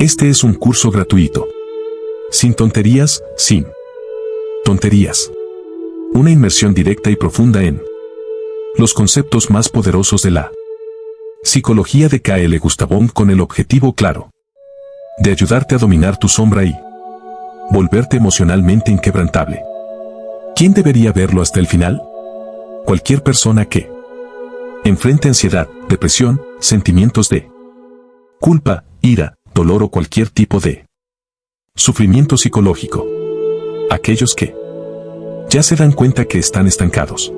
Este es un curso gratuito. Sin tonterías, sin tonterías. Una inmersión directa y profunda en los conceptos más poderosos de la psicología de K.L. Gustavon, con el objetivo claro de ayudarte a dominar tu sombra y volverte emocionalmente inquebrantable. ¿Quién debería verlo hasta el final? Cualquier persona que enfrente ansiedad, depresión, sentimientos de culpa, ira, dolor o cualquier tipo de sufrimiento psicológico. Aquellos que ya se dan cuenta que están estancados.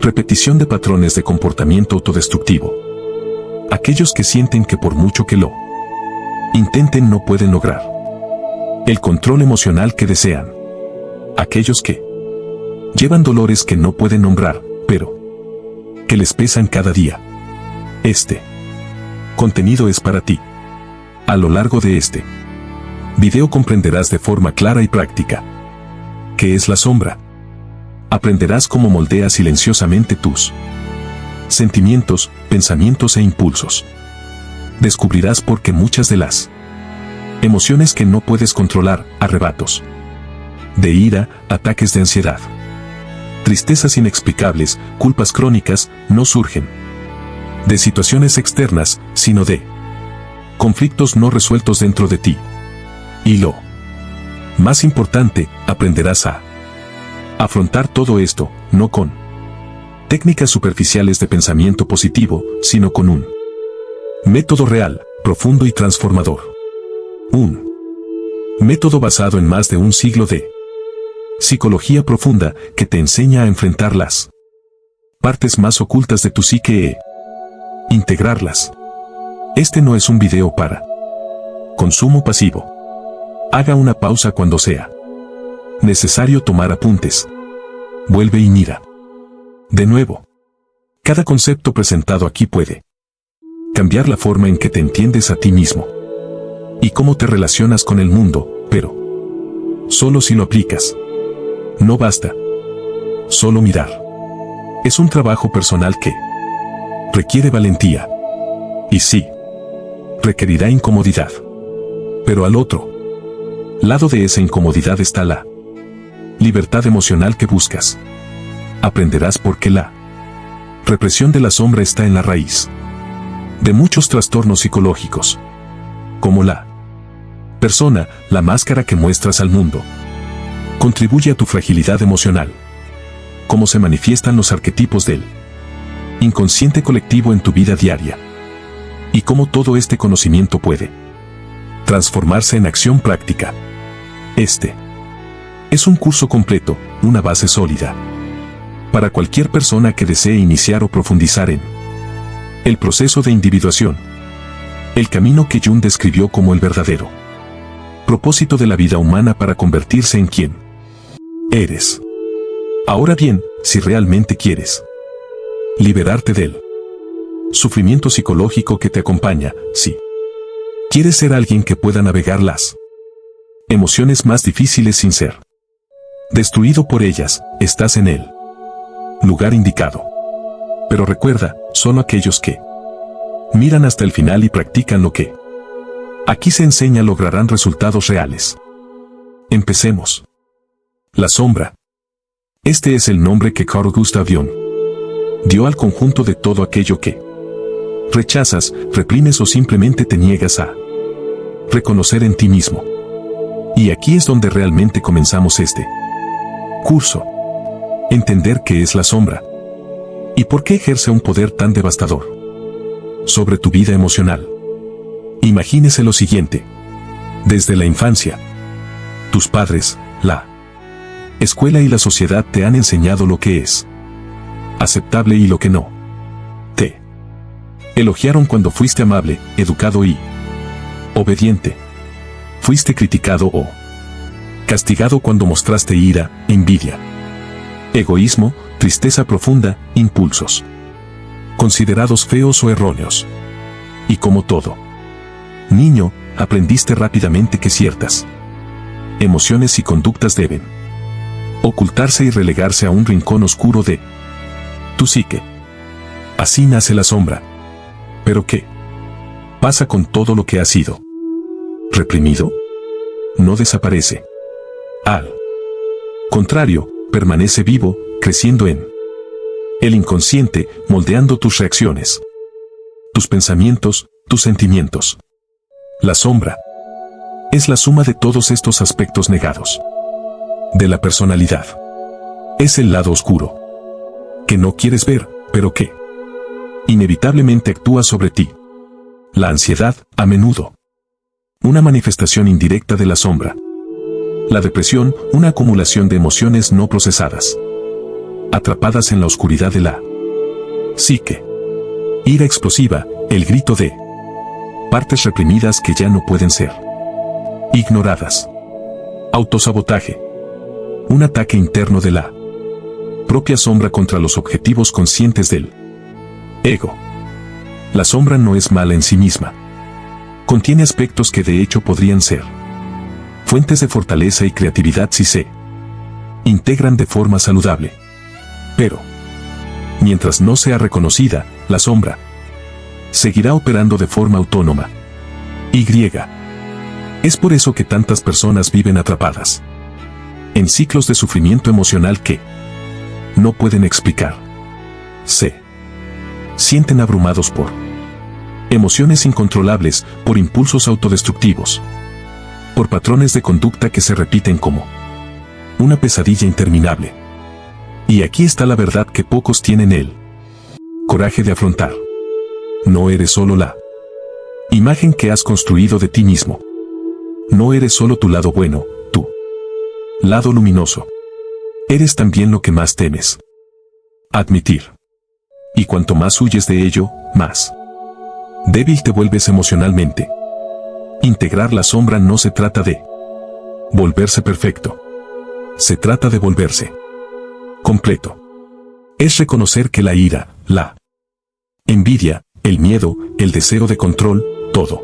Repetición de patrones de comportamiento autodestructivo. Aquellos que sienten que por mucho que lo intenten no pueden lograr el control emocional que desean. Aquellos que llevan dolores que no pueden nombrar, pero que les pesan cada día. Este contenido es para ti. A lo largo de este video comprenderás de forma clara y práctica qué es la sombra. Aprenderás cómo moldea silenciosamente tus sentimientos, pensamientos e impulsos. Descubrirás por qué muchas de las emociones que no puedes controlar, arrebatos de ira, ataques de ansiedad, tristezas inexplicables, culpas crónicas, no surgen de situaciones externas, sino de conflictos no resueltos dentro de ti. Y lo más importante, aprenderás a afrontar todo esto, no con técnicas superficiales de pensamiento positivo, sino con un método real, profundo y transformador. Un método basado en más de un siglo de psicología profunda que te enseña a enfrentar las partes más ocultas de tu psique e integrarlas. Este no es un video para consumo pasivo. Haga una pausa cuando sea necesario tomar apuntes. Vuelve y mira de nuevo. Cada concepto presentado aquí puede cambiar la forma en que te entiendes a ti mismo y cómo te relacionas con el mundo, pero solo si lo aplicas. No basta solo mirar. Es un trabajo personal que requiere valentía. Y sí, requerirá incomodidad. Pero al otro lado de esa incomodidad está la libertad emocional que buscas. Aprenderás por qué la represión de la sombra está en la raíz de muchos trastornos psicológicos, como la persona, la máscara que muestras al mundo, contribuye a tu fragilidad emocional, cómo se manifiestan los arquetipos del inconsciente colectivo en tu vida diaria, y cómo todo este conocimiento puede transformarse en acción práctica. Este es un curso completo, una base sólida para cualquier persona que desee iniciar o profundizar en el proceso de individuación, el camino que Jung describió como el verdadero propósito de la vida humana para convertirse en quien eres. Ahora bien, si realmente quieres liberarte del sufrimiento psicológico que te acompaña, si quieres ser alguien que pueda navegar las emociones más difíciles sin ser destruido por ellas, estás en el lugar indicado. Pero recuerda, solo aquellos que miran hasta el final y practican lo que aquí se enseña lograrán resultados reales. Empecemos. La sombra. Este es el nombre que Carl Gustav Jung dio al conjunto de todo aquello que rechazas, reprimes o simplemente te niegas a reconocer en ti mismo. Y aquí es donde realmente comenzamos este curso. Entender qué es la sombra y por qué ejerce un poder tan devastador sobre tu vida emocional. Imagínese lo siguiente. Desde la infancia, tus padres, la escuela y la sociedad te han enseñado lo que es aceptable y lo que no. Te elogiaron cuando fuiste amable, educado y obediente. Fuiste criticado o castigado cuando mostraste ira, envidia, egoísmo, tristeza profunda, impulsos considerados feos o erróneos. Y como todo niño, aprendiste rápidamente que ciertas emociones y conductas deben ocultarse y relegarse a un rincón oscuro de tu psique. Así nace la sombra. ¿Pero qué pasa con todo lo que ha sido reprimido, no desaparece. Al contrario, permanece vivo, creciendo en el inconsciente, moldeando tus reacciones, tus pensamientos, tus sentimientos. La sombra es la suma de todos estos aspectos negados de la personalidad. Es el lado oscuro que no quieres ver, pero que inevitablemente actúa sobre ti. La ansiedad, a menudo, una manifestación indirecta de la sombra. La depresión, una acumulación de emociones no procesadas, atrapadas en la oscuridad de la psique. Ira explosiva, el grito de partes reprimidas que ya no pueden ser ignoradas. Autosabotaje, un ataque interno de la propia sombra contra los objetivos conscientes del ego. La sombra no es mala en sí misma. Contiene aspectos que de hecho podrían ser fuentes de fortaleza y creatividad si se integran de forma saludable. Pero, mientras no sea reconocida, la sombra seguirá operando de forma autónoma. Es por eso que tantas personas viven atrapadas en ciclos de sufrimiento emocional que no pueden explicar. Se sienten abrumados por emociones incontrolables, por impulsos autodestructivos, por patrones de conducta que se repiten como una pesadilla interminable. Y aquí está la verdad que pocos tienen el coraje de afrontar. No eres solo la imagen que has construido de ti mismo. No eres solo tu lado bueno, tu lado luminoso. Eres también lo que más temes admitir. Y cuanto más huyes de ello, más débil te vuelves emocionalmente. Integrar la sombra no se trata de volverse perfecto. Se trata de volverse completo. Es reconocer que la ira, la envidia, el miedo, el deseo de control, todo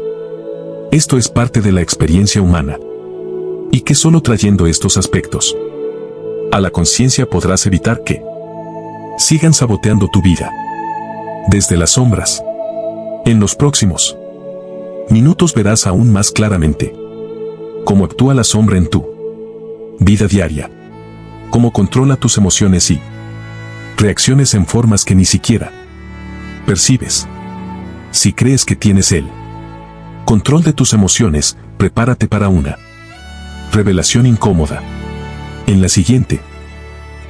esto es parte de la experiencia humana. Y que solo trayendo estos aspectos a la conciencia podrás evitar que sigan saboteando tu vida. Desde las sombras. En los próximos minutos verás aún más claramente cómo actúa la sombra en tu vida diaria, cómo controla tus emociones y reacciones en formas que ni siquiera percibes. Si crees que tienes el control de tus emociones, prepárate para una revelación incómoda. En la siguiente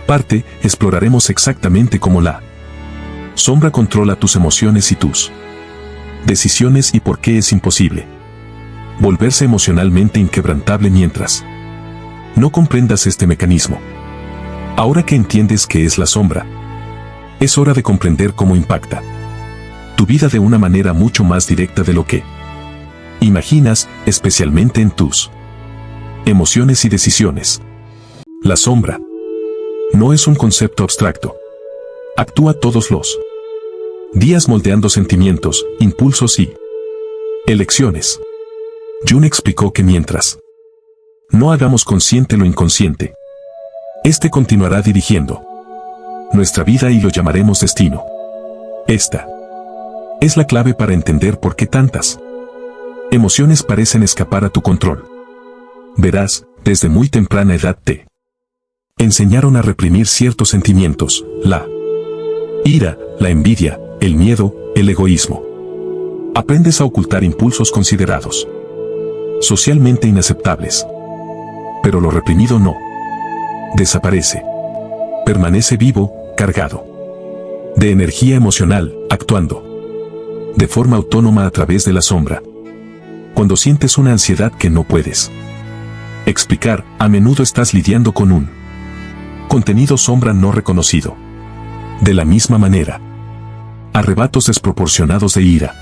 parte, exploraremos exactamente cómo la sombra controla tus emociones y tus decisiones y por qué es imposible volverse emocionalmente inquebrantable mientras no comprendas este mecanismo. Ahora que entiendes qué es la sombra, es hora de comprender cómo impacta tu vida de una manera mucho más directa de lo que imaginas, especialmente en tus emociones y decisiones. La sombra no es un concepto abstracto. Actúa todos los días moldeando sentimientos, impulsos y elecciones. Jung explicó que mientras no hagamos consciente lo inconsciente, este continuará dirigiendo nuestra vida y lo llamaremos destino. Esta es la clave para entender por qué tantas emociones parecen escapar a tu control. Verás, desde muy temprana edad te enseñaron a reprimir ciertos sentimientos, la ira, la envidia, el miedo, el egoísmo. Aprendes a ocultar impulsos considerados socialmente inaceptables. Pero lo reprimido no desaparece. Permanece vivo, cargado de energía emocional, actuando de forma autónoma a través de la sombra. Cuando sientes una ansiedad que no puedes explicar, a menudo estás lidiando con un contenido sombra no reconocido. De la misma manera, arrebatos desproporcionados de ira,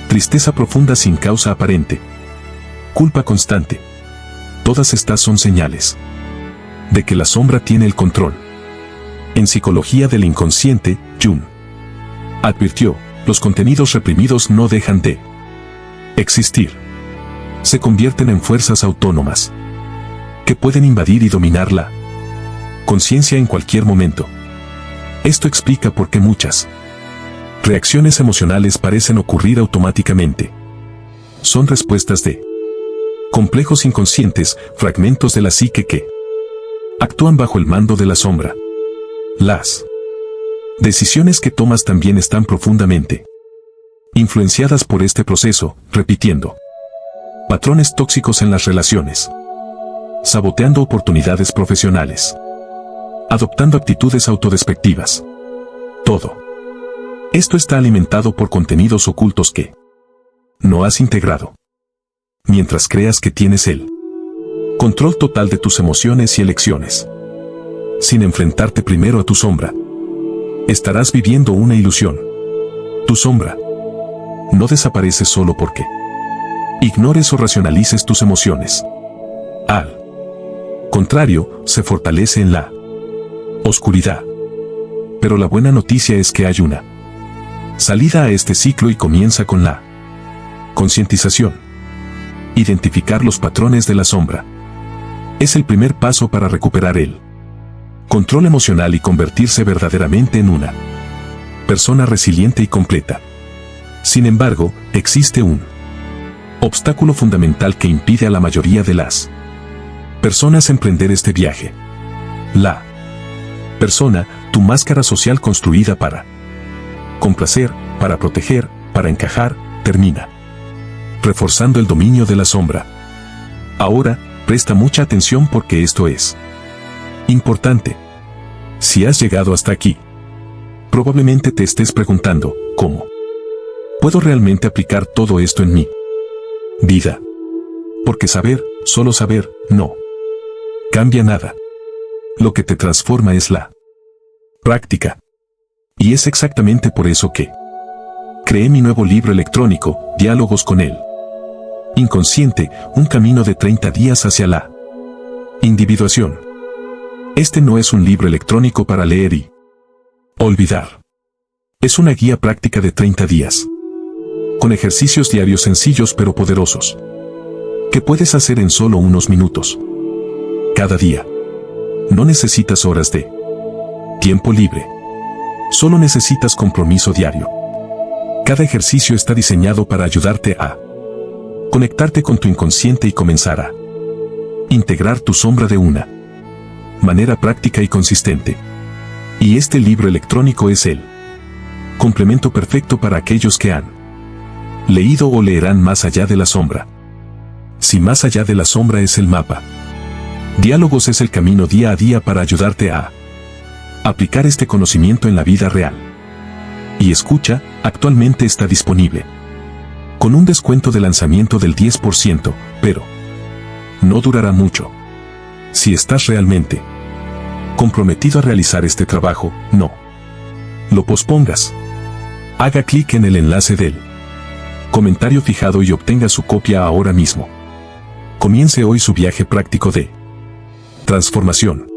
tristeza profunda sin causa aparente, culpa constante. Todas estas son señales de que la sombra tiene el control. En Psicología del Inconsciente, Jung advirtió, los contenidos reprimidos no dejan de existir. Se convierten en fuerzas autónomas que pueden invadir y dominar la conciencia en cualquier momento. Esto explica por qué muchas reacciones emocionales parecen ocurrir automáticamente. Son respuestas de Complejos inconscientes, fragmentos de la psique que actúan bajo el mando de la sombra. Las decisiones que tomas también están profundamente influenciadas por este proceso, repitiendo patrones tóxicos en las relaciones, saboteando oportunidades profesionales, adoptando actitudes autodespectivas. Todo esto está alimentado por contenidos ocultos que no has integrado. Mientras creas que tienes el control total de tus emociones y elecciones, sin enfrentarte primero a tu sombra, estarás viviendo una ilusión. Tu sombra no desaparece solo porque ignores o racionalices tus emociones. Al contrario, se fortalece en la oscuridad. Pero la buena noticia es que hay una salida a este ciclo y comienza con la concientización. Identificar los patrones de la sombra es el primer paso para recuperar el control emocional y convertirse verdaderamente en una persona resiliente y completa. Sin embargo, existe un obstáculo fundamental que impide a la mayoría de las personas emprender este viaje. La persona, tu máscara social construida para complacer, para proteger, para encajar, termina reforzando el dominio de la sombra. Ahora, presta mucha atención porque esto es importante. Si has llegado hasta aquí, probablemente te estés preguntando, ¿cómo puedo realmente aplicar todo esto en mi vida? Porque saber, solo saber, no cambia nada. Lo que te transforma es la práctica. Y es exactamente por eso que creé mi nuevo libro electrónico, Diálogos con el Inconsciente, un camino de 30 días hacia la individuación. Este no es un libro electrónico para leer y olvidar. Es una guía práctica de 30 días, con ejercicios diarios sencillos pero poderosos, que puedes hacer en solo unos minutos. Cada día. No necesitas horas de tiempo libre. Solo necesitas compromiso diario. Cada ejercicio está diseñado para ayudarte a conectarte con tu inconsciente y comenzar a integrar tu sombra de una manera práctica y consistente. Y este libro electrónico es el complemento perfecto para aquellos que han leído o leerán Más allá de la sombra. Si Más allá de la sombra es el mapa, Diálogos es el camino día a día para ayudarte a aplicar este conocimiento en la vida real. Y escucha, actualmente está disponible con un descuento de lanzamiento del 10%, pero no durará mucho. Si estás realmente comprometido a realizar este trabajo, no lo pospongas. Haga clic en el enlace del comentario fijado y obtenga su copia ahora mismo. Comience hoy su viaje práctico de transformación.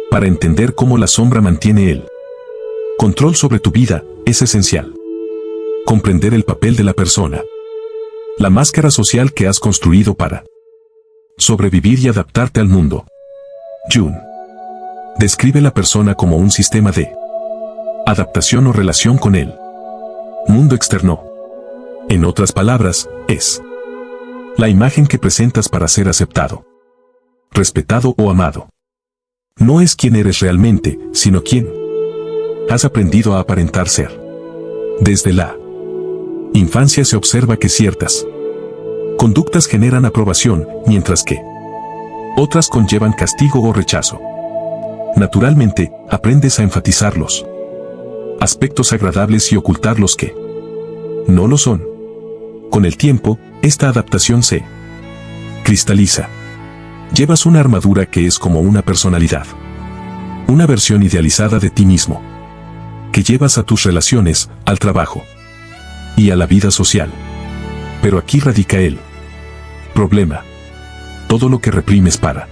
Para entender cómo la sombra mantiene el control sobre tu vida, es esencial comprender el papel de la persona, la máscara social que has construido para sobrevivir y adaptarte al mundo. Jung describe la persona como un sistema de adaptación o relación con el mundo externo. En otras palabras, es la imagen que presentas para ser aceptado, respetado o amado. No es quién eres realmente, sino quién has aprendido a aparentar ser. Desde la infancia se observa que ciertas conductas generan aprobación, mientras que otras conllevan castigo o rechazo. Naturalmente, aprendes a enfatizar los aspectos agradables y ocultar los que no lo son. Con el tiempo, esta adaptación se cristaliza. Llevas una armadura que es como una personalidad, una versión idealizada de ti mismo, que llevas a tus relaciones, al trabajo y a la vida social. Pero aquí radica el problema. Todo lo que reprimes para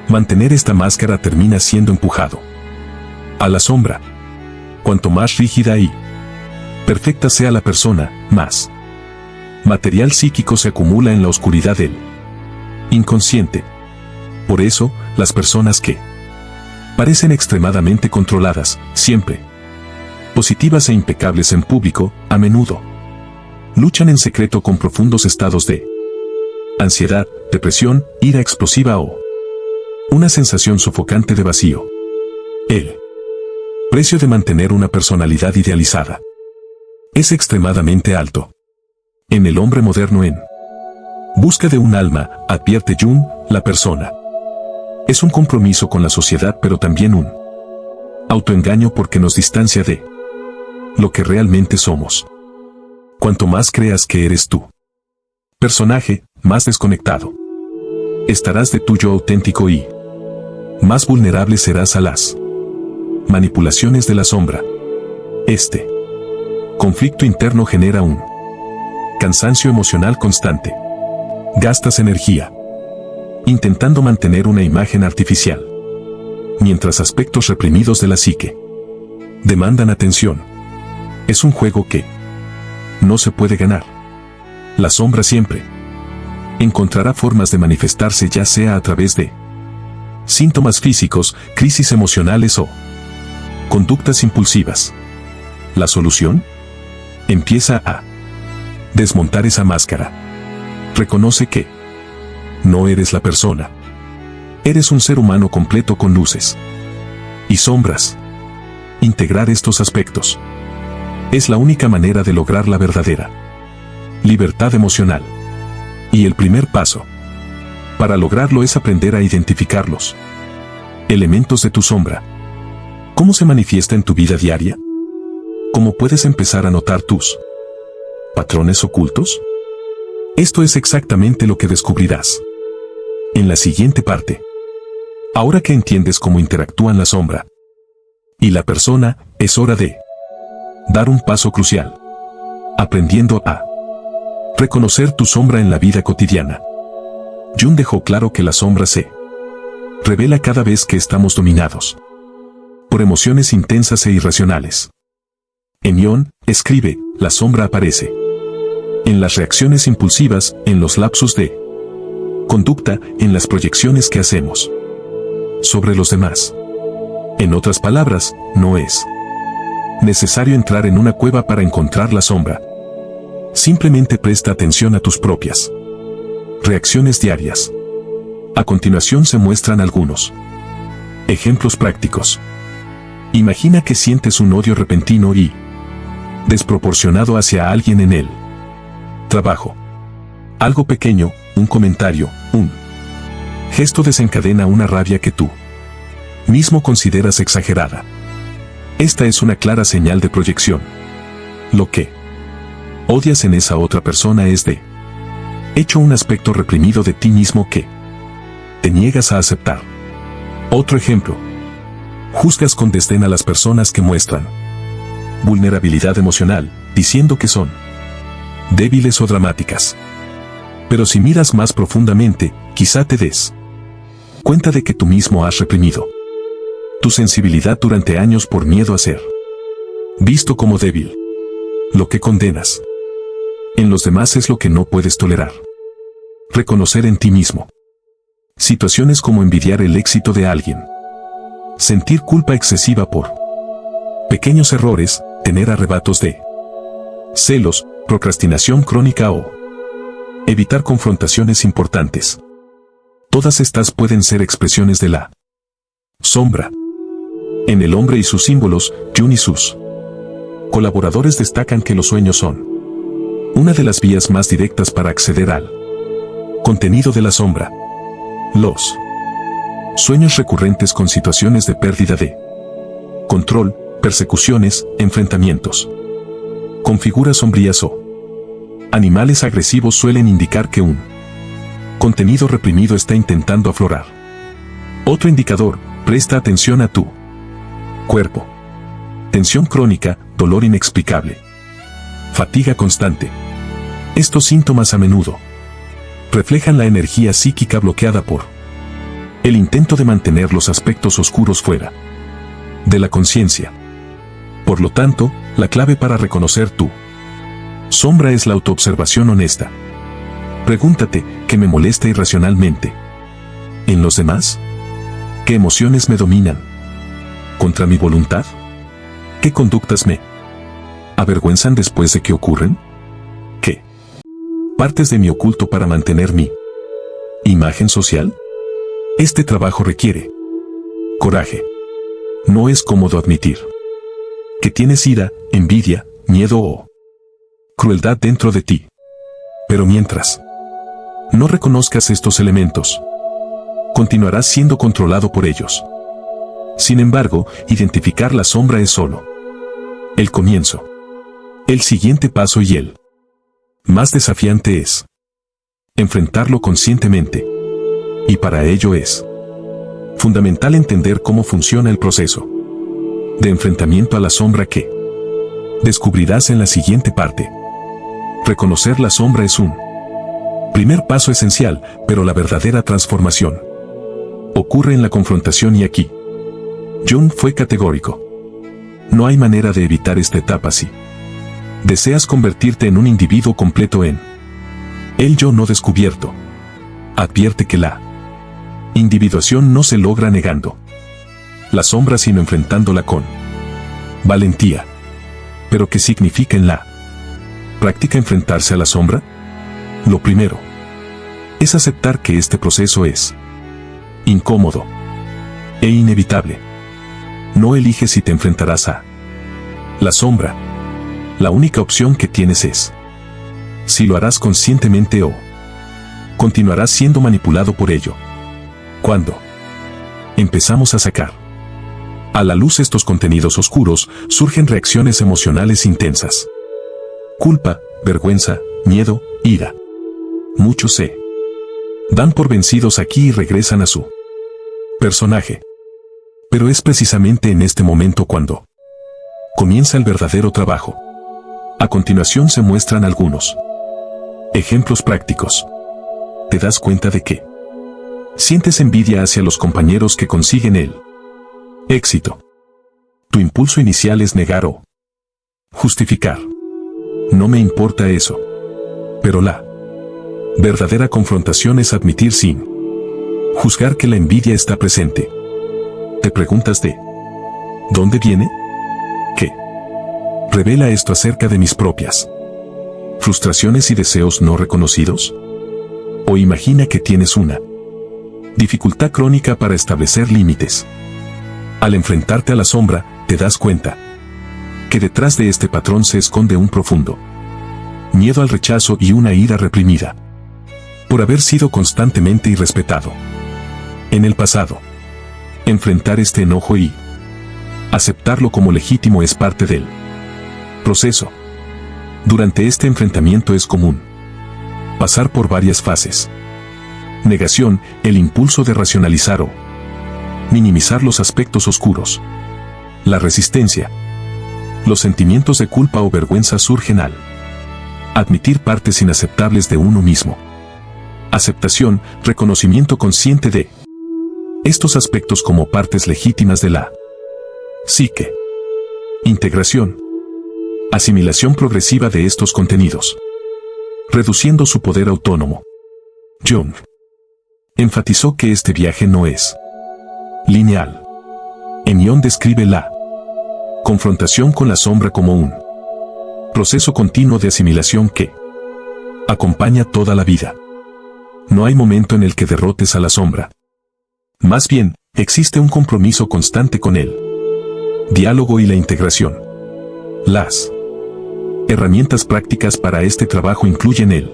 mantener esta máscara termina siendo empujado a la sombra. Cuanto más rígida y perfecta sea la persona, más material psíquico se acumula en la oscuridad del inconsciente. Por eso, las personas que parecen extremadamente controladas, siempre positivas e impecables en público, a menudo luchan en secreto con profundos estados de ansiedad, depresión, ira explosiva o una sensación sofocante de vacío. El precio de mantener una personalidad idealizada es extremadamente alto. En El hombre moderno en busca de un alma, advierte Jung, la persona es un compromiso con la sociedad, pero también un autoengaño porque nos distancia de lo que realmente somos. Cuanto más creas que eres tú personaje, más desconectado estarás de tu yo auténtico y más vulnerable serás a las manipulaciones de la sombra. Este conflicto interno genera un cansancio emocional constante. Gastas energía intentando mantener una imagen artificial, mientras aspectos reprimidos de la psique demandan atención. Es un juego que no se puede ganar. La sombra siempre encontrará formas de manifestarse, ya sea a través de síntomas físicos, crisis emocionales o conductas impulsivas. La solución empieza a desmontar esa máscara. Reconoce que no eres la persona. Eres un ser humano completo con luces y sombras. Integrar estos aspectos es la única manera de lograr la verdadera libertad emocional. Y el primer paso para lograrlo es aprender a identificar los elementos de tu sombra. ¿Cómo se manifiesta en tu vida diaria? ¿Cómo puedes empezar a notar tus patrones ocultos? Esto es exactamente lo que descubrirás en la siguiente parte. Ahora que entiendes cómo interactúan la sombra y la persona, es hora de dar un paso crucial, aprendiendo a reconocer tu sombra en la vida cotidiana. Jung dejó claro que la sombra se revela cada vez que estamos dominados por emociones intensas e irracionales. En Jung, escribe, la sombra aparece en las reacciones impulsivas, en los lapsus de conducta, en las proyecciones que hacemos sobre los demás. En otras palabras, no es necesario entrar en una cueva para encontrar la sombra. Simplemente presta atención a tus propias reacciones diarias. A continuación se muestran algunos ejemplos prácticos. Imagina que sientes un odio repentino y desproporcionado hacia alguien en el trabajo. Algo pequeño, un comentario, un gesto desencadena una rabia que tú mismo consideras exagerada. Esta es una clara señal de proyección. Lo que odias en esa otra persona es de hecho un aspecto reprimido de ti mismo que te niegas a aceptar. Otro ejemplo. Juzgas con desdén a las personas que muestran vulnerabilidad emocional, diciendo que son débiles o dramáticas. Pero si miras más profundamente, quizá te des cuenta de que tú mismo has reprimido tu sensibilidad durante años por miedo a ser visto como débil. Lo que condenas en los demás es lo que no puedes tolerar. Reconocer en ti mismo situaciones como envidiar el éxito de alguien, sentir culpa excesiva por pequeños errores, tener arrebatos de celos, procrastinación crónica o evitar confrontaciones importantes. Todas estas pueden ser expresiones de la sombra. En El hombre y sus símbolos, Jung y sus colaboradores destacan que los sueños son una de las vías más directas para acceder al contenido de la sombra. Los sueños recurrentes con situaciones de pérdida de control, persecuciones, enfrentamientos con figuras sombrías o animales agresivos suelen indicar que un contenido reprimido está intentando aflorar. Otro indicador, presta atención a tu cuerpo. Tensión crónica, dolor inexplicable, fatiga constante. Estos síntomas a menudo reflejan la energía psíquica bloqueada por el intento de mantener los aspectos oscuros fuera de la conciencia. Por lo tanto, la clave para reconocer tu sombra es la autoobservación honesta. Pregúntate, ¿qué me molesta irracionalmente en los demás? ¿Qué emociones me dominan contra mi voluntad? ¿Qué conductas me avergüenzan después de que ocurren? ¿Qué partes de mí oculto para mantener mi ¿Imagen social? Este trabajo requiere coraje. No es cómodo admitir que tienes ira, envidia, miedo o crueldad dentro de ti. Pero mientras no reconozcas estos elementos, continuarás siendo controlado por ellos. Sin embargo, identificar la sombra es solo el comienzo. El siguiente paso y el más desafiante es enfrentarlo conscientemente. Y para ello es fundamental entender cómo funciona el proceso de enfrentamiento a la sombra que descubrirás en la siguiente parte. Reconocer la sombra es un primer paso esencial, pero la verdadera transformación ocurre en la confrontación y aquí Jung fue categórico. No hay manera de evitar esta etapa si deseas convertirte en un individuo completo en el yo no descubierto. Advierte que la individuación no se logra negando la sombra sino enfrentándola con valentía. ¿Pero qué significa en la práctica enfrentarse a la sombra? Lo primero es aceptar que este proceso es incómodo e inevitable. No eliges si te enfrentarás a la sombra. La única opción que tienes es si lo harás conscientemente o continuarás siendo manipulado por ello. Cuando empezamos a sacar a la luz estos contenidos oscuros, surgen reacciones emocionales intensas. Culpa, vergüenza, miedo, ira. Muchos se dan por vencidos aquí y regresan a su personaje. Pero es precisamente en este momento cuando comienza el verdadero trabajo. A continuación se muestran algunos ejemplos prácticos. Te das cuenta de que sientes envidia hacia los compañeros que consiguen el éxito. Tu impulso inicial es negar o justificar. No me importa eso. Pero la verdadera confrontación es admitir sin juzgar que la envidia está presente. Te preguntas de ¿dónde viene? ¿Qué revela esto acerca de mis propias frustraciones y deseos no reconocidos? O imagina que tienes una dificultad crónica para establecer límites. Al enfrentarte a la sombra, te das cuenta que detrás de este patrón se esconde un profundo miedo al rechazo y una ira reprimida por haber sido constantemente irrespetado en el pasado. Enfrentar este enojo y aceptarlo como legítimo es parte del proceso. Durante este enfrentamiento es común pasar por varias fases. Negación, el impulso de racionalizar o minimizar los aspectos oscuros. La resistencia. Los sentimientos de culpa o vergüenza surgen al admitir partes inaceptables de uno mismo. Aceptación, reconocimiento consciente de estos aspectos como partes legítimas de la psique. Integración. Asimilación progresiva de estos contenidos, reduciendo su poder autónomo. Jung enfatizó que este viaje no es lineal. Enion describe la confrontación con la sombra como un proceso continuo de asimilación que acompaña toda la vida. No hay momento en el que derrotes a la sombra. Más bien, existe un compromiso constante con el diálogo y la integración. Las herramientas prácticas para este trabajo incluyen el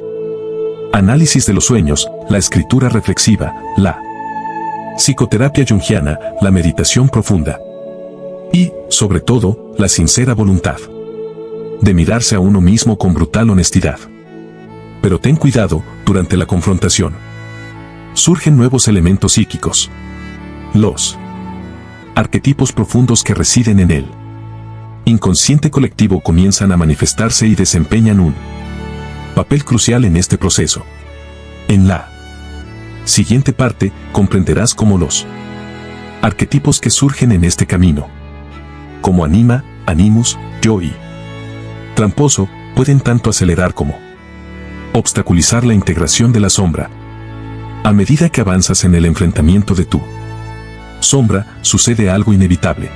análisis de los sueños, la escritura reflexiva, la psicoterapia junguiana, la meditación profunda y, sobre todo, la sincera voluntad de mirarse a uno mismo con brutal honestidad. Pero ten cuidado, durante la confrontación surgen nuevos elementos psíquicos. Los arquetipos profundos que residen en el inconsciente colectivo comienzan a manifestarse y desempeñan un papel crucial en este proceso. En la siguiente parte, comprenderás cómo los arquetipos que surgen en este camino, como anima, animus, yo y tramposo, pueden tanto acelerar como obstaculizar la integración de la sombra. A medida que avanzas en el enfrentamiento de tu sombra, sucede algo inevitable.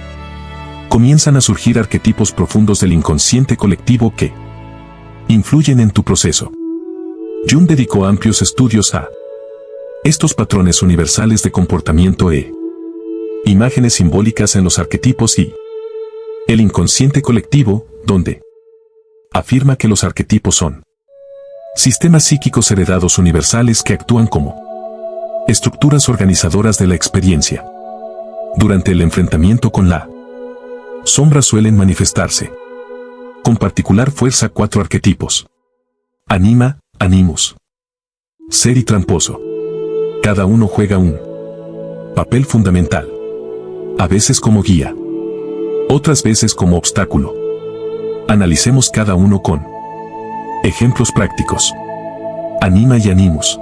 Comienzan a surgir arquetipos profundos del inconsciente colectivo que influyen en tu proceso. Jung dedicó amplios estudios a Estos patrones universales de comportamiento imágenes simbólicas en los arquetipos y el inconsciente colectivo, donde afirma que los arquetipos son sistemas psíquicos heredados universales que actúan como estructuras organizadoras de la experiencia. Durante el enfrentamiento con la sombra suelen manifestarse con particular fuerza 4 arquetipos: anima, animus, ser y tramposo. Cada uno juega un papel fundamental, a veces como guía, otras veces como obstáculo. Analicemos cada uno con ejemplos prácticos. Anima y animus.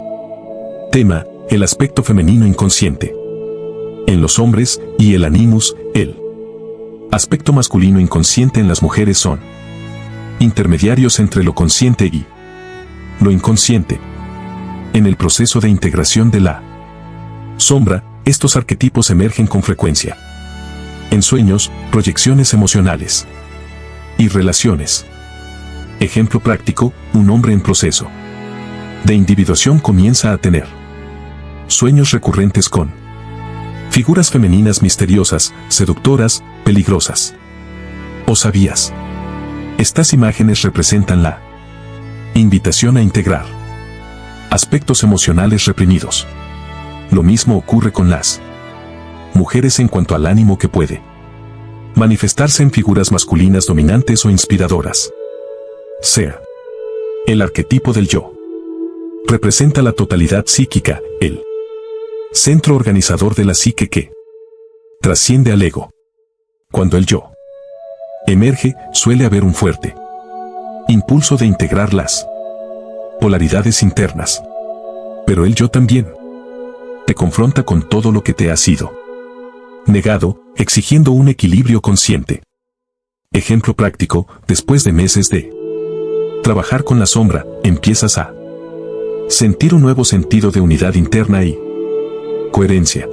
Tema: el aspecto femenino inconsciente en los hombres, y el animus, el aspecto masculino inconsciente en las mujeres, son intermediarios entre lo consciente y lo inconsciente. En el proceso de integración de la sombra, estos arquetipos emergen con frecuencia en sueños, proyecciones emocionales y relaciones. Ejemplo práctico: un hombre en proceso de individuación comienza a tener sueños recurrentes con figuras femeninas misteriosas, seductoras, peligrosas. ¿O sabías? Estas imágenes representan la invitación a integrar aspectos emocionales reprimidos. Lo mismo ocurre con las mujeres en cuanto al ánimo, que puede manifestarse en figuras masculinas dominantes o inspiradoras. Sea el arquetipo del yo. Representa la totalidad psíquica, el centro organizador de la psique que trasciende al ego. Cuando el yo emerge, suele haber un fuerte impulso de integrar las polaridades internas. Pero el yo también te confronta con todo lo que te ha sido negado, exigiendo un equilibrio consciente. Ejemplo práctico: después de meses de trabajar con la sombra, empiezas a sentir un nuevo sentido de unidad interna y coherencia.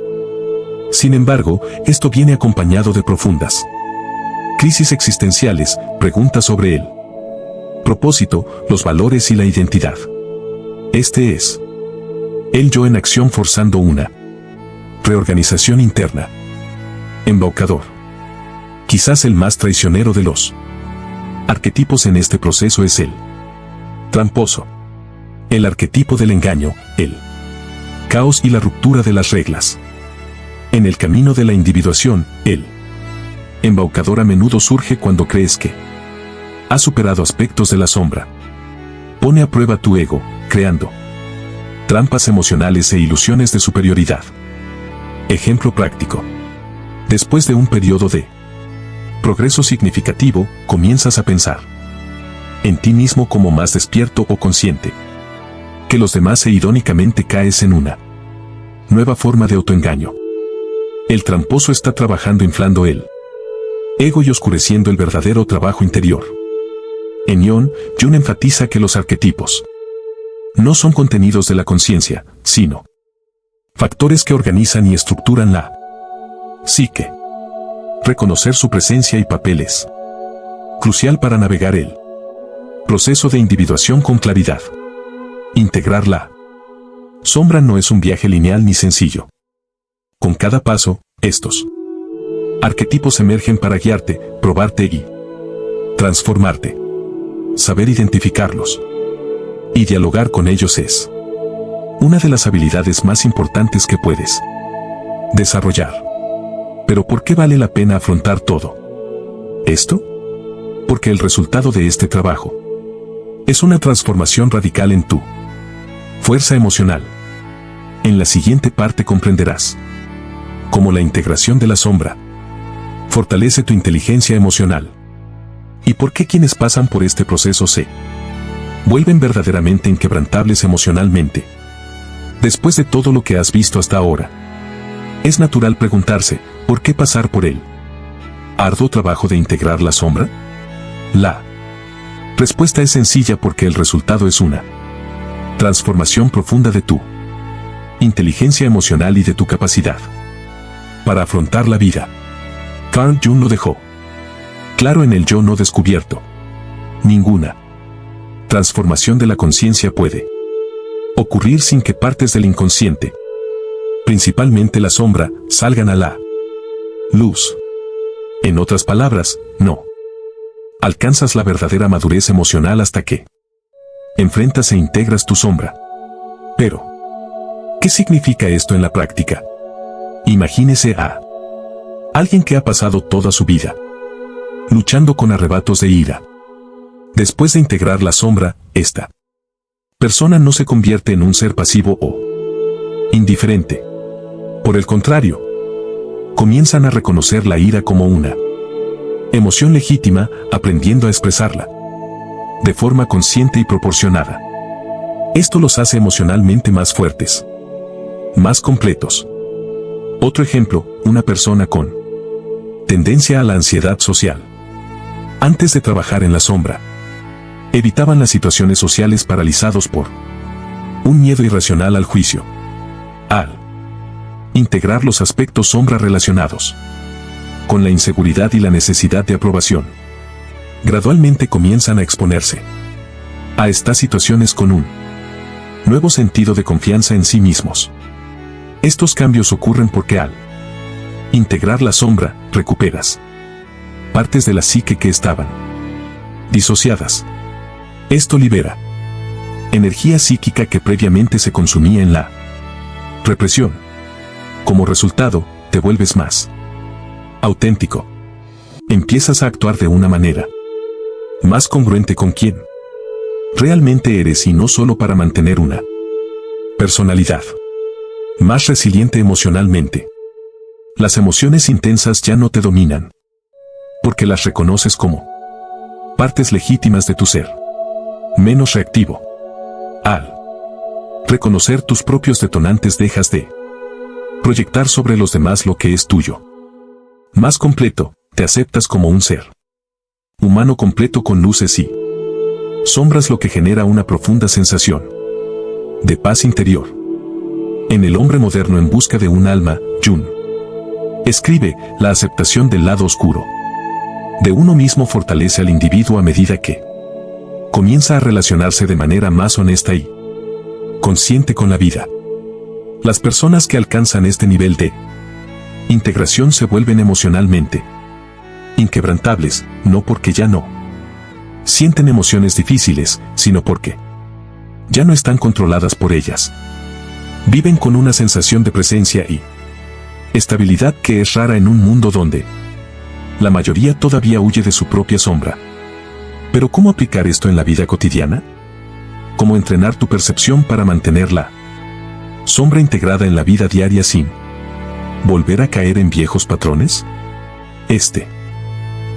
Sin embargo, esto viene acompañado de profundas crisis existenciales, preguntas sobre el propósito, los valores y la identidad. Este es el yo en acción, forzando una reorganización interna. Embaucador. Quizás el más traicionero de los arquetipos en este proceso es el tramposo. El arquetipo del engaño, el caos y la ruptura de las reglas. En el camino de la individuación, el embaucador a menudo surge cuando crees que has superado aspectos de la sombra. Pone a prueba tu ego, creando trampas emocionales e ilusiones de superioridad. Ejemplo práctico: después de un periodo de progreso significativo, comienzas a pensar en ti mismo como más despierto o consciente que los demás, e irónicamente caes en una nueva forma de autoengaño. El tramposo está trabajando inflando el ego y oscureciendo el verdadero trabajo interior. En Jung enfatiza que los arquetipos no son contenidos de la conciencia, sino factores que organizan y estructuran la psique. Reconocer su presencia y papel es crucial para navegar el proceso de individuación con claridad. Integrar la sombra no es un viaje lineal ni sencillo. Con cada paso, estos arquetipos emergen para guiarte, probarte y transformarte. Saber identificarlos y dialogar con ellos es una de las habilidades más importantes que puedes desarrollar. Pero ¿por qué vale la pena afrontar todo esto? Porque el resultado de este trabajo es una transformación radical en tu fuerza emocional. En la siguiente parte comprenderás cómo la integración de la sombra fortalece tu inteligencia emocional y por qué quienes pasan por este proceso se vuelven verdaderamente inquebrantables emocionalmente. Después de todo lo que has visto hasta ahora, es natural preguntarse, ¿por qué pasar por el arduo trabajo de integrar la sombra? La respuesta es sencilla: porque el resultado es una transformación profunda de tu inteligencia emocional y de tu capacidad para afrontar la vida. Carl Jung lo dejó claro en el yo no descubierto. Ninguna transformación de la conciencia puede ocurrir sin que partes del inconsciente principalmente la sombra, salgan a la luz. En otras palabras, no alcanzas la verdadera madurez emocional hasta que enfrentas e integras tu sombra. Pero, ¿qué significa esto en la práctica? Imagínese a alguien que ha pasado toda su vida luchando con arrebatos de ira. Después de integrar la sombra, esta persona no se convierte en un ser pasivo o indiferente. Por el contrario, comienzan a reconocer la ira como una emoción legítima, aprendiendo a expresarla de forma consciente y proporcionada. Esto los hace emocionalmente más fuertes, más completos. Otro ejemplo, una persona con tendencia a la ansiedad social. Antes de trabajar en la sombra, evitaban las situaciones sociales paralizados por un miedo irracional al juicio. Al integrar los aspectos sombra relacionados con la inseguridad y la necesidad de aprobación, gradualmente comienzan a exponerse a estas situaciones con un nuevo sentido de confianza en sí mismos. Estos cambios ocurren porque al integrar la sombra, recuperas partes de la psique que estaban disociadas. Esto libera energía psíquica que previamente se consumía en la represión. Como resultado, te vuelves más auténtico. Empiezas a actuar de una manera más congruente con quien realmente eres y no solo para mantener una personalidad más resiliente emocionalmente. Las emociones intensas ya no te dominan, porque las reconoces como partes legítimas de tu ser. Menos reactivo. Al reconocer tus propios detonantes dejas de proyectar sobre los demás lo que es tuyo. Más completo, te aceptas como un ser humano completo con luces y sombras, lo que genera una profunda sensación de paz interior. En El hombre moderno en busca de un alma, Jung escribe, la aceptación del lado oscuro de uno mismo fortalece al individuo a medida que comienza a relacionarse de manera más honesta y consciente con la vida. Las personas que alcanzan este nivel de integración se vuelven emocionalmente inquebrantables, no porque ya no sienten emociones difíciles, sino porque ya no están controladas por ellas. Viven con una sensación de presencia y estabilidad que es rara en un mundo donde la mayoría todavía huye de su propia sombra. Pero ¿cómo aplicar esto en la vida cotidiana? ¿Cómo entrenar tu percepción para mantener la sombra integrada en la vida diaria sin volver a caer en viejos patrones? Este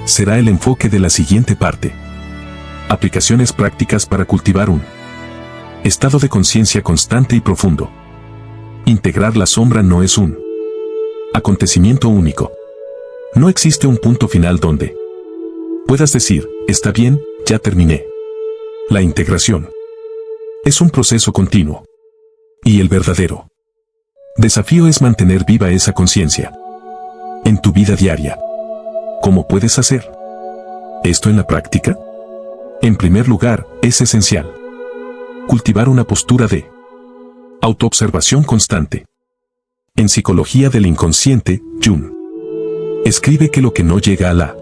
será el enfoque de la siguiente parte. Aplicaciones prácticas para cultivar un estado de conciencia constante y profundo. Integrar la sombra no es un acontecimiento único. No existe un punto final donde puedas decir, está bien, ya terminé. La integración es un proceso continuo. Y el verdadero desafío es mantener viva esa conciencia en tu vida diaria. ¿Cómo puedes hacer esto en la práctica? En primer lugar, es esencial cultivar una postura de autoobservación constante. En Psicología del Inconsciente, Jung escribe que lo que no llega a la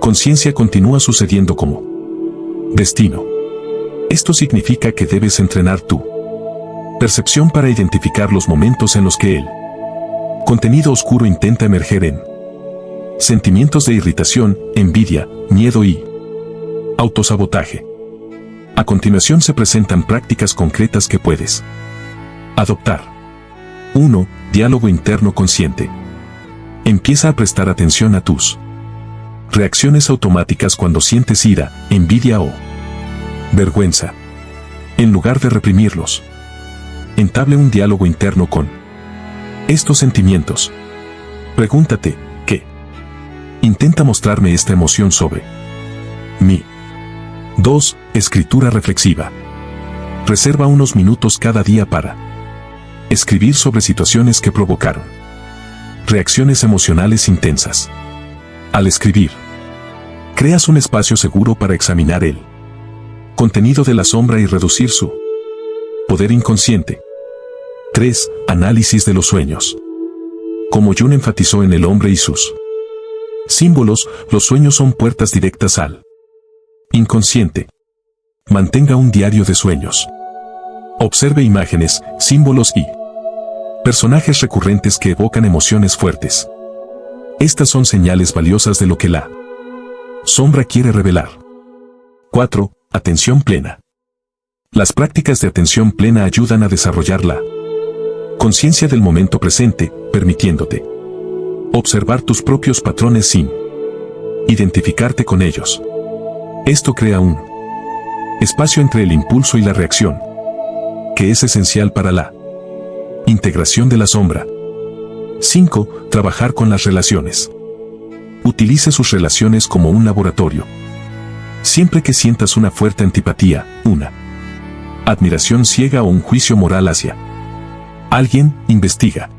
conciencia continúa sucediendo como destino. Esto significa que debes entrenar tu percepción para identificar los momentos en los que el contenido oscuro intenta emerger en sentimientos de irritación, envidia, miedo y autosabotaje. A continuación se presentan prácticas concretas que puedes adoptar. 1. Diálogo interno consciente. Empieza a prestar atención a tus reacciones automáticas cuando sientes ira, envidia o vergüenza. En lugar de reprimirlos, entable un diálogo interno con estos sentimientos. Pregúntate, ¿qué intenta mostrarme esta emoción sobre mí? 2. Escritura reflexiva. Reserva unos minutos cada día para escribir sobre situaciones que provocaron reacciones emocionales intensas. Al escribir, creas un espacio seguro para examinar el contenido de la sombra y reducir su poder inconsciente. 3. Análisis de los sueños. Como Jung enfatizó en El hombre y sus símbolos, los sueños son puertas directas al inconsciente. Mantenga un diario de sueños. Observe imágenes, símbolos y personajes recurrentes que evocan emociones fuertes. Estas son señales valiosas de lo que la sombra quiere revelar. 4. Atención plena. Las prácticas de atención plena ayudan a desarrollar la conciencia del momento presente, permitiéndote observar tus propios patrones sin identificarte con ellos. Esto crea un espacio entre el impulso y la reacción, que es esencial para la integración de la sombra. 5. Trabajar con las relaciones. Utilice sus relaciones como un laboratorio. Siempre que sientas una fuerte antipatía, una admiración ciega o un juicio moral hacia alguien, investiga.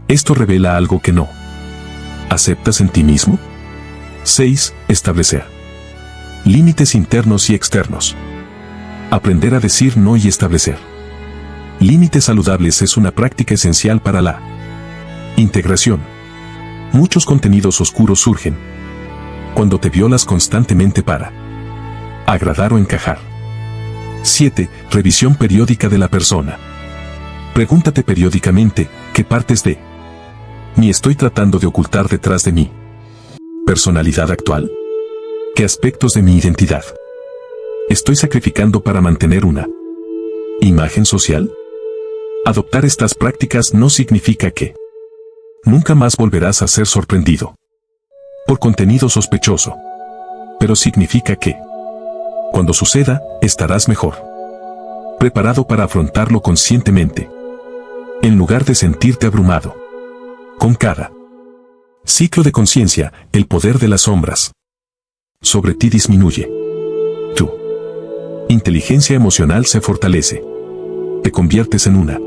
¿Esto revela algo que no aceptas en ti mismo? 6. Establecer límites internos y externos. Aprender a decir no y establecer límites saludables es una práctica esencial para la integración. Muchos contenidos oscuros surgen cuando te violas constantemente para agradar o encajar. 7. Revisión periódica de la persona. Pregúntate periódicamente, ¿qué partes de mí estoy tratando de ocultar detrás de mi personalidad actual? ¿Qué aspectos de mi identidad estoy sacrificando para mantener una imagen social? Adoptar estas prácticas no significa que nunca más volverás a ser sorprendido por contenido sospechoso, pero significa que cuando suceda, estarás mejor preparado para afrontarlo conscientemente, en lugar de sentirte abrumado. Con cada ciclo de conciencia, el poder de las sombras sobre ti disminuye. Tu inteligencia emocional se fortalece. Te conviertes en una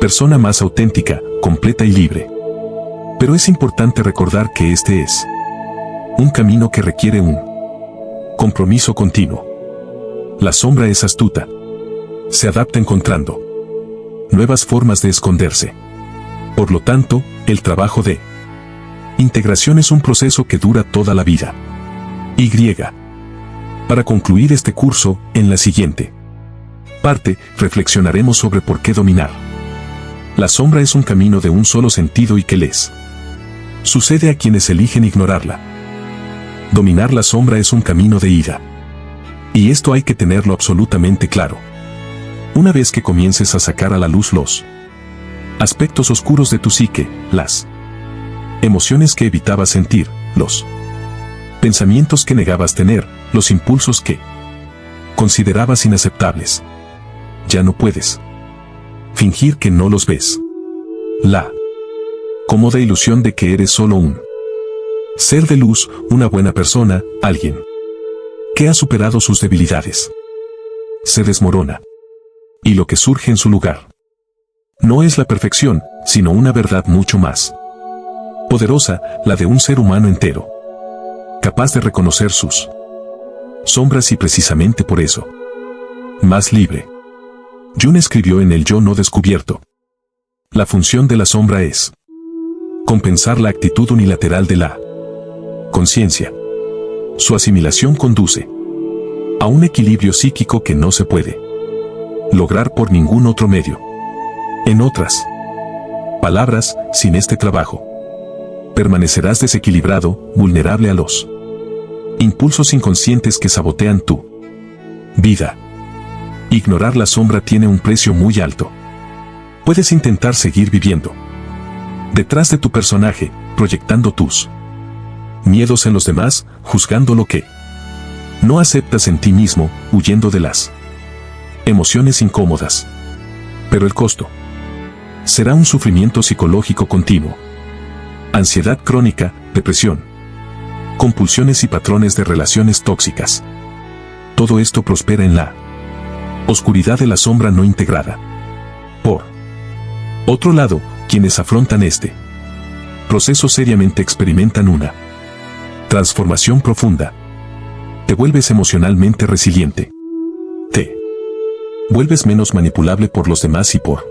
persona más auténtica, completa y libre. Pero es importante recordar que este es un camino que requiere un compromiso continuo. La sombra es astuta. Se adapta encontrando nuevas formas de esconderse. Por lo tanto, el trabajo de integración es un proceso que dura toda la vida. Y. Para concluir este curso, en la siguiente parte, reflexionaremos sobre por qué dominar la sombra es un camino de un solo sentido y qué les sucede a quienes eligen ignorarla. Dominar la sombra es un camino de ida. Y esto hay que tenerlo absolutamente claro. Una vez que comiences a sacar a la luz los aspectos oscuros de tu psique, las emociones que evitabas sentir, los pensamientos que negabas tener, los impulsos que considerabas inaceptables, ya no puedes fingir que no los ves. La cómoda ilusión de que eres solo un ser de luz, una buena persona, alguien que ha superado sus debilidades, se desmorona. Y lo que surge en su lugar no es la perfección, sino una verdad mucho más poderosa, la de un ser humano entero, capaz de reconocer sus sombras y precisamente por eso, más libre. Jung escribió en El yo no descubierto: la función de la sombra es compensar la actitud unilateral de la conciencia. Su asimilación conduce a un equilibrio psíquico que no se puede lograr por ningún otro medio. En otras palabras, sin este trabajo, permanecerás desequilibrado, vulnerable a los impulsos inconscientes que sabotean tu vida. Ignorar la sombra tiene un precio muy alto. Puedes intentar seguir viviendo detrás de tu personaje, proyectando tus miedos en los demás, juzgando lo que no aceptas en ti mismo, huyendo de las emociones incómodas. Pero el costo será un sufrimiento psicológico continuo, ansiedad crónica, depresión, compulsiones y patrones de relaciones tóxicas. Todo esto prospera en la oscuridad de la sombra no integrada. Por otro lado, quienes afrontan este proceso seriamente experimentan una transformación profunda. Te vuelves emocionalmente resiliente. Te vuelves menos manipulable por los demás y por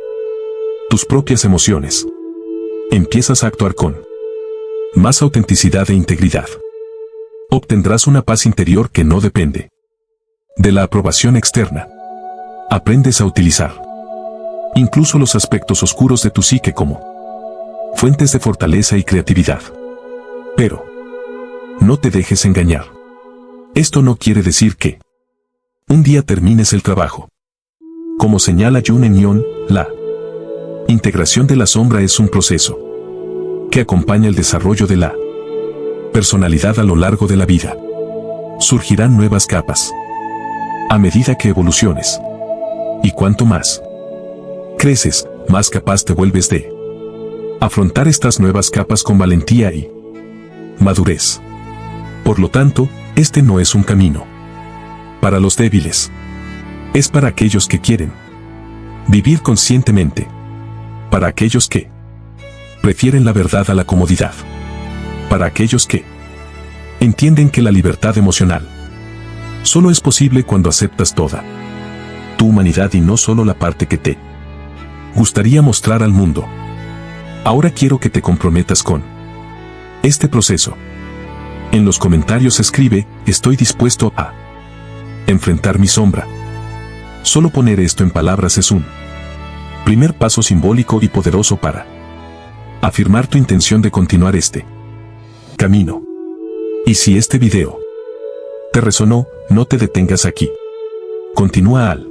tus propias emociones. Empiezas a actuar con más autenticidad e integridad. Obtendrás una paz interior que no depende de la aprobación externa. Aprendes a utilizar incluso los aspectos oscuros de tu psique como fuentes de fortaleza y creatividad. Pero no te dejes engañar. Esto no quiere decir que un día termines el trabajo. Como señala Jun Enyon, la integración de la sombra es un proceso que acompaña el desarrollo de la personalidad a lo largo de la vida. Surgirán nuevas capas a medida que evoluciones. Y cuanto más creces, más capaz te vuelves de afrontar estas nuevas capas con valentía y madurez. Por lo tanto, este no es un camino para los débiles. Es para aquellos que quieren vivir conscientemente. Para aquellos que prefieren la verdad a la comodidad. Para aquellos que entienden que la libertad emocional solo es posible cuando aceptas toda tu humanidad y no solo la parte que te gustaría mostrar al mundo. Ahora quiero que te comprometas con este proceso. En los comentarios escribe: estoy dispuesto a enfrentar mi sombra. Solo poner esto en palabras es un primer paso simbólico y poderoso para afirmar tu intención de continuar este camino. Y si este video te resonó, no te detengas aquí. Continúa al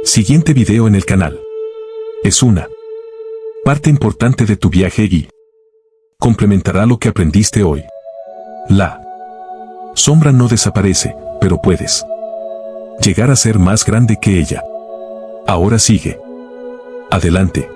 siguiente video en el canal. Es una parte importante de tu viaje y complementará lo que aprendiste hoy. La sombra no desaparece, pero puedes llegar a ser más grande que ella. Ahora sigue adelante.